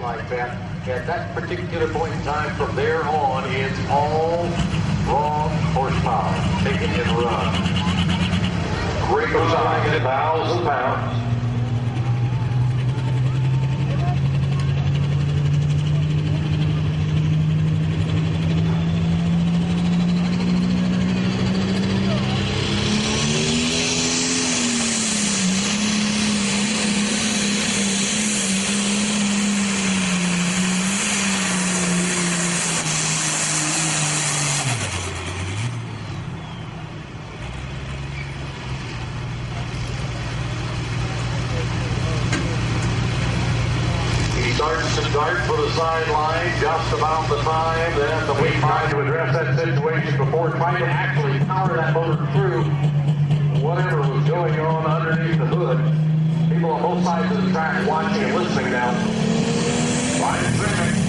like that. At that particular point in time, from there on, it's all raw horsepower. Take it and run. Great design at 1,000 pounds. Start for the sideline just about the time that we tried to address that situation before trying to actually power that motor through whatever was going on underneath the hood. People on both sides of the track watching and listening now. Right in second.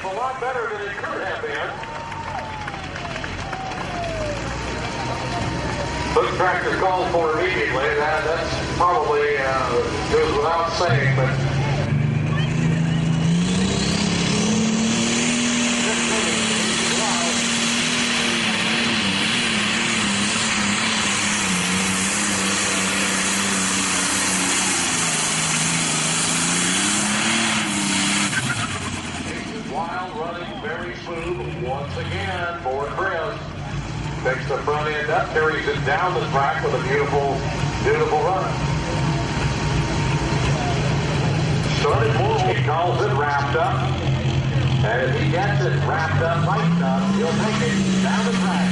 A lot better than it could have been. Hook practice called for immediately. That's probably goes without saying, but once again for Chris. Takes the front end up, carries it down the track with a beautiful, beautiful run. Started full, he calls it wrapped up. And if he gets it wrapped up right enough, he'll take it down the track.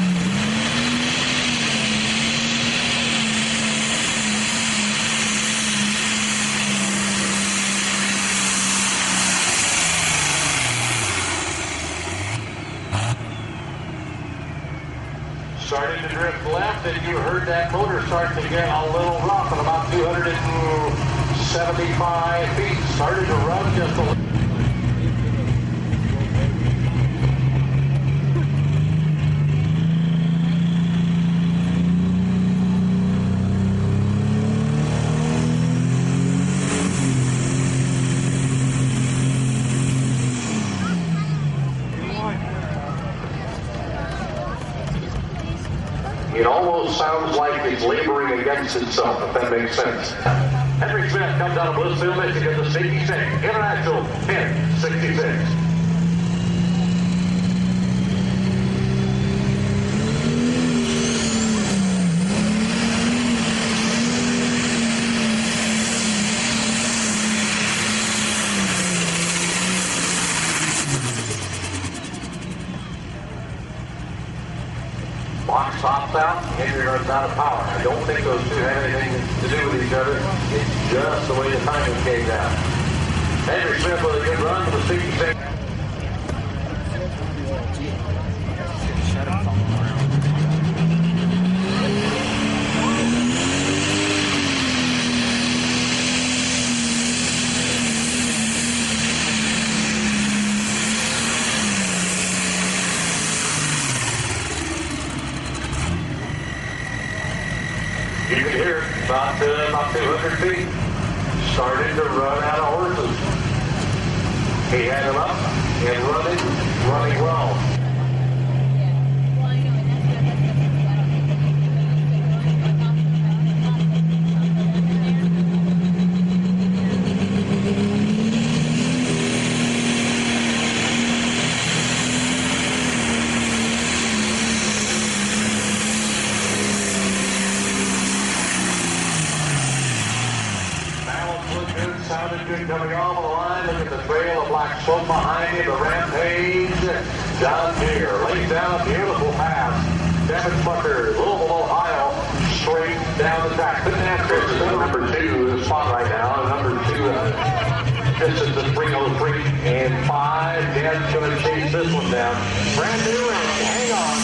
Started to drift left, and you heard that motor start to get a little rough at about 275 feet. Started to run just a little. It almost sounds like it's laboring against itself, if that makes sense. Henry Smith comes out of Bluesville, Michigan, the 66, International 1066. Box stops out, Henry runs out of power. I don't think those two have anything to do with each other. It's just the way the timing came down. Henry Smith with a good run for the 66. You can hear it about 200 feet. Starting to run out of horses. He had him up and running well. Coming off the line, look at the trail of black smoke behind him, the rampage. John Deere lays down a beautiful pass. Devin Bucker, Louisville, Ohio, straight down the track. Couldn't have Chris is number 2 spot right now. Number 2, this is the 303 and 5. Dad's going to chase this one down. Brand new, and hang on.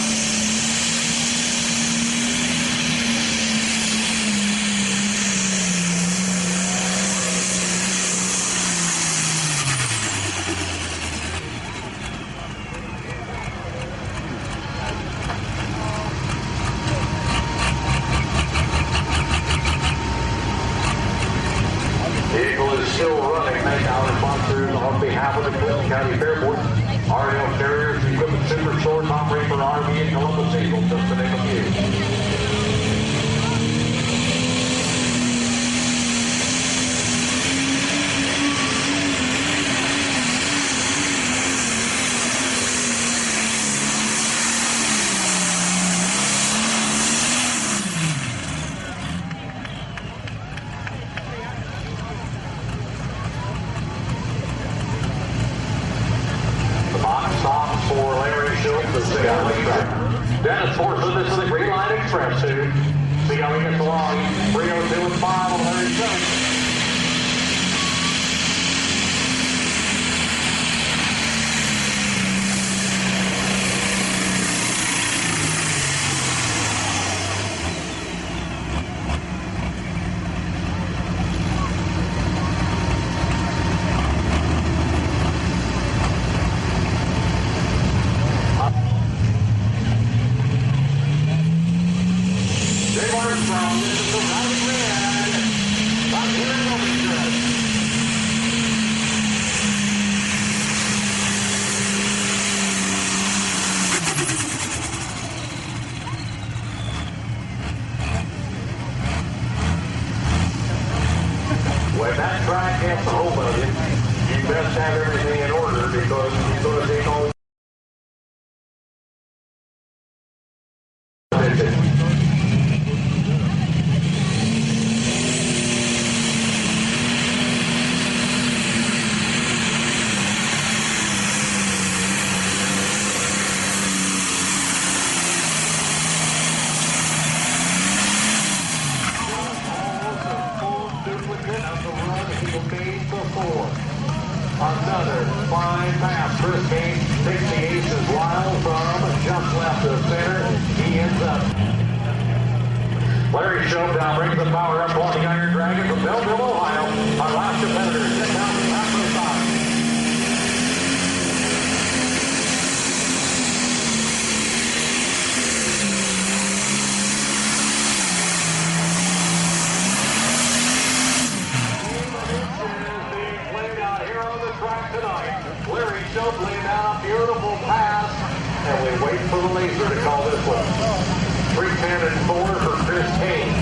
County Fairport, RL Carriers, Equipment Superstore, Tom Raper RV, and Columbus Eagle, just to name a few. Dennis forces this to the Green Line Express soon. See how he gets along. 302 and 5 on Larry Schultz. When that track gets a hold of you, you best have everything in order because you're going to take all another fine pass. First game takes the aces wild from just left of center. He ends up. Larry Showdown brings the power up on the Iron Dragon from Belleville, Ohio. Our last competitor is 10,000 macro size. Larry Schultz laying down a beautiful pass, and we wait for the laser to call this one. 310 and 4 for Chris Haynes.